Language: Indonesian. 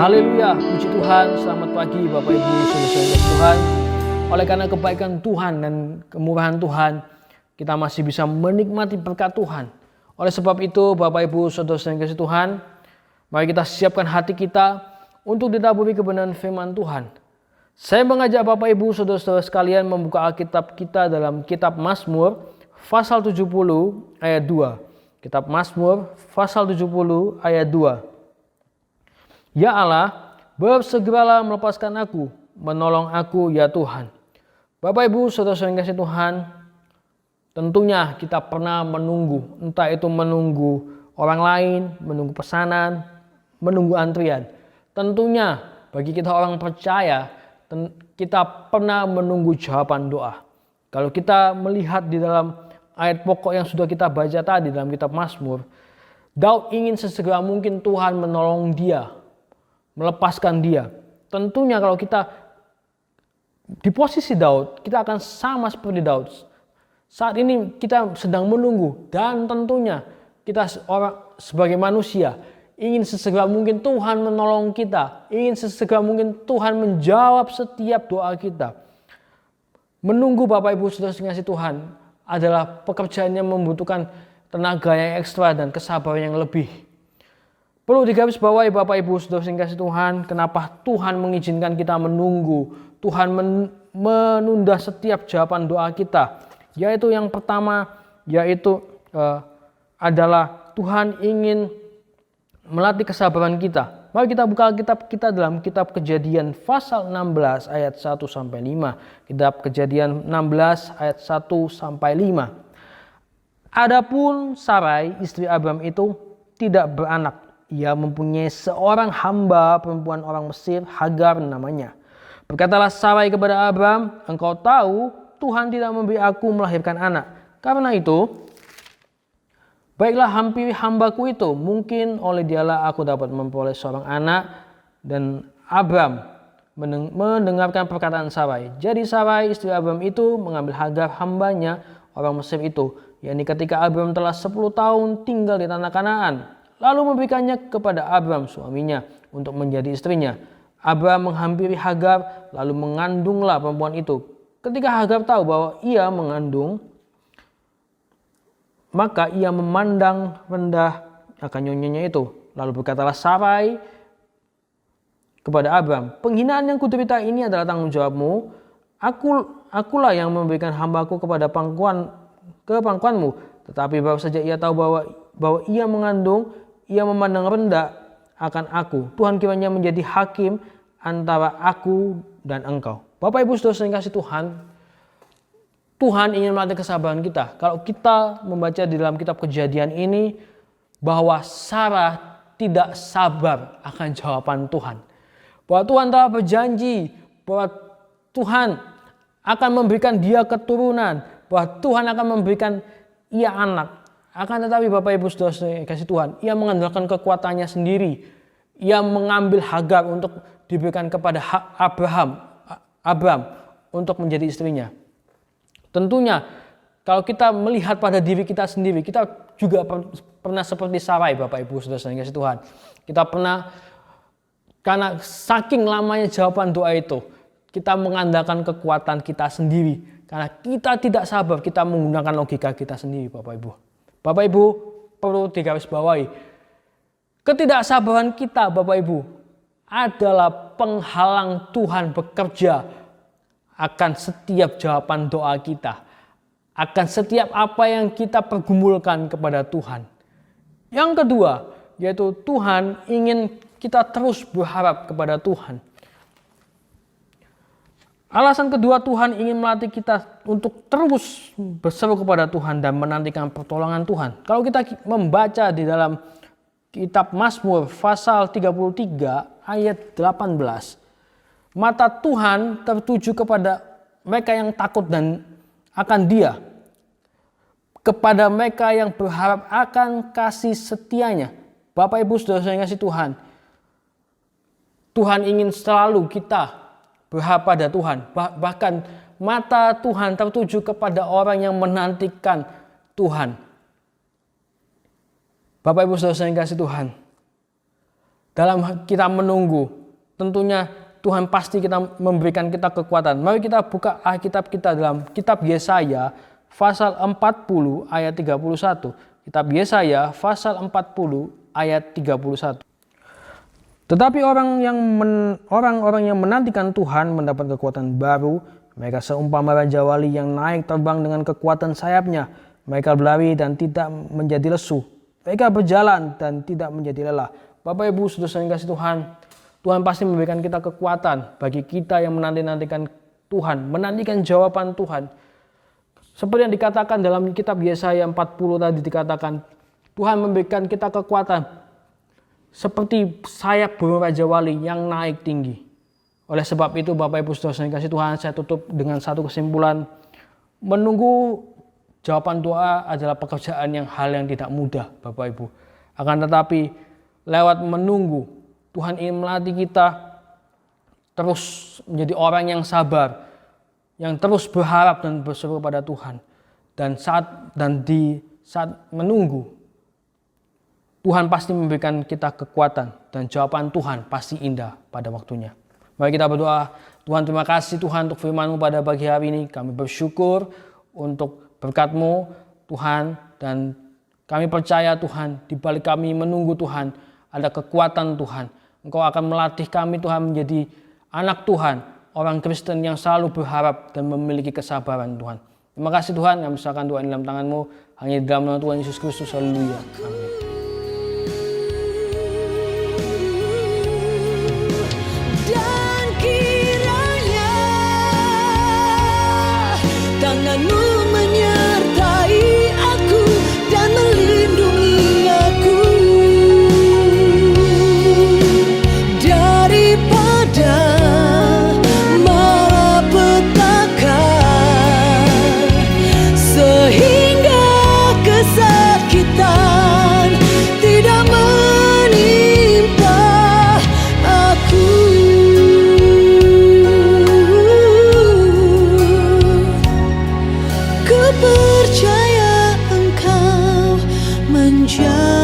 Haleluya, puji Tuhan, selamat pagi Bapak Ibu saudara-saudara Tuhan. Oleh karena kebaikan Tuhan dan kemurahan Tuhan, kita masih bisa menikmati berkat Tuhan. Oleh sebab itu Bapak Ibu saudara-saudara Tuhan, mari kita siapkan hati kita untuk ditaburi kebenaran firman Tuhan. Saya mengajak Bapak Ibu saudara-saudara sekalian membuka Alkitab kita dalam kitab Mazmur pasal 70 ayat 2. Kitab Mazmur pasal 70 ayat 2. Ya Allah, bersegeralah melepaskan aku, menolong aku ya Tuhan. Bapak Ibu saudara-saudara yang kasih Tuhan, tentunya kita pernah menunggu, entah itu menunggu orang lain, menunggu pesanan, menunggu antrian. Tentunya bagi kita orang percaya, kita pernah menunggu jawaban doa. Kalau kita melihat di dalam ayat pokok yang sudah kita baca tadi dalam kitab Mazmur, Daud ingin sesegera mungkin Tuhan menolong dia, melepaskan dia. Tentunya kalau kita di posisi Daud, kita akan sama seperti Daud. Saat ini kita sedang menunggu dan tentunya kita sebagai manusia ingin sesegera mungkin Tuhan menolong kita, ingin sesegera mungkin Tuhan menjawab setiap doa kita. Menunggu Bapak Ibu Saudara kasih Tuhan adalah pekerjaan yang membutuhkan tenaga yang ekstra dan kesabaran yang lebih. Perlu digarisbawahi Bapak Ibu Saudara yang kasih Tuhan, kenapa Tuhan mengizinkan kita menunggu, Tuhan menunda setiap jawaban doa kita. Yaitu yang pertama, adalah Tuhan ingin melatih kesabaran kita. Mari kita buka Alkitab kita dalam kitab Kejadian pasal 16 ayat 1 sampai 5. Kitab Kejadian 16 ayat 1 sampai 5. Adapun Sarai istri Abram itu tidak beranak. Ia mempunyai seorang hamba perempuan orang Mesir, Hagar namanya. Berkatalah Sarai kepada Abram, engkau tahu Tuhan tidak memberi aku melahirkan anak. Karena itu, baiklah hampiri hambaku itu, mungkin oleh dialah aku dapat memperoleh seorang anak. Dan Abram mendengarkan perkataan Sarai. Jadi Sarai istri Abram itu mengambil Hagar hambanya orang Mesir itu, yakni ketika Abram telah 10 tahun tinggal di tanah Kanaan. Lalu memberikannya kepada Abram suaminya untuk menjadi istrinya. Abram menghampiri Hagar lalu mengandunglah perempuan itu. Ketika Hagar tahu bahwa ia mengandung, maka ia memandang rendah akan nyonyanya itu. Lalu berkatalah Sarai kepada Abram, penghinaan yang kuderita ini adalah tanggung jawabmu. Akulah yang memberikan hambaku kepada pangkuanmu. Tetapi baru saja ia tahu bahwa ia mengandung, ia memandang rendah akan aku. Tuhan kiranya menjadi hakim antara aku dan engkau. Bapak Ibu Saudara yang kasih Tuhan, Tuhan ingin melatih kesabaran kita. Kalau kita membaca di dalam kitab Kejadian ini, bahwa Sarah tidak sabar akan jawaban Tuhan. Bahwa Tuhan telah berjanji bahwa Tuhan akan memberikan dia keturunan, bahwa Tuhan akan memberikan ia anak. Akan tetapi Bapak Ibu Saudara yang kasih Tuhan, ia mengandalkan kekuatannya sendiri. Ia mengambil Hagar untuk diberikan kepada Abram untuk menjadi istrinya. Tentunya kalau kita melihat pada diri kita sendiri, kita juga pernah seperti Sarai Bapak Ibu Saudara yang kasih Tuhan. Kita pernah, karena saking lamanya jawaban doa itu, kita mengandalkan kekuatan kita sendiri. Karena kita tidak sabar, kita menggunakan logika kita sendiri Bapak Ibu. Bapak Ibu perlu digarisbawahi, ketidaksabaran kita Bapak Ibu adalah penghalang Tuhan bekerja akan setiap jawaban doa kita, akan setiap apa yang kita pergumulkan kepada Tuhan. Yang kedua, yaitu Tuhan ingin kita terus berharap kepada Tuhan. Alasan kedua, Tuhan ingin melatih kita untuk terus berseru kepada Tuhan dan menantikan pertolongan Tuhan. Kalau kita membaca di dalam kitab Mazmur pasal 33 ayat 18, mata Tuhan tertuju kepada mereka yang takut dan akan Dia, kepada mereka yang berharap akan kasih setianya. Bapak Ibu Saudara yang kasih Tuhan, Tuhan ingin selalu kita berharap pada Tuhan. Bahkan mata Tuhan tertuju kepada orang yang menantikan Tuhan. Bapak Ibu Saudara yang kasih Tuhan, dalam kita menunggu, tentunya Tuhan pasti memberikan kita kekuatan. Mari kita buka Alkitab kita dalam kitab Yesaya pasal 40 ayat 31. Kitab Yesaya pasal 40 ayat 31. Tetapi orang-orang yang menantikan Tuhan mendapat kekuatan baru. Mereka seumpama raja wali yang naik terbang dengan kekuatan sayapnya. Mereka berlari dan tidak menjadi lesu. Mereka berjalan dan tidak menjadi lelah. Bapak Ibu saudara yang kasih Tuhan, Tuhan pasti memberikan kita kekuatan bagi kita yang menanti-nantikan Tuhan, menantikan jawaban Tuhan. Seperti yang dikatakan dalam kitab Yesaya 40 tadi dikatakan, Tuhan memberikan kita kekuatan seperti sayap burung raja wali yang naik tinggi. Oleh sebab itu Bapak Ibu saudara yang kasih Tuhan, saya tutup dengan satu kesimpulan. Menunggu jawaban doa adalah pekerjaan hal yang tidak mudah Bapak Ibu. Akan tetapi lewat menunggu, Tuhan ingin melatih kita terus menjadi orang yang sabar, yang terus berharap dan berseru pada Tuhan. Dan di saat menunggu, Tuhan pasti memberikan kita kekuatan dan jawaban Tuhan pasti indah pada waktunya. Mari kita berdoa. Tuhan, terima kasih Tuhan untuk firman-Mu pada pagi hari ini. Kami bersyukur untuk berkat-Mu Tuhan, dan kami percaya Tuhan di balik kami menunggu Tuhan ada kekuatan Tuhan. Engkau akan melatih kami Tuhan menjadi anak Tuhan, orang Kristen yang selalu berharap dan memiliki kesabaran Tuhan. Terima kasih Tuhan, kami serahkan doa ini dalam tangan-Mu, hanya di dalam nama Tuhan Yesus Kristus. Haleluya. Amin. Dan kiranya tangan-Mu menyertai aku dan melindungi aku daripada malapetaka, sehingga kesakitan tidak menimpa aku. Ku percaya Engkau menjaga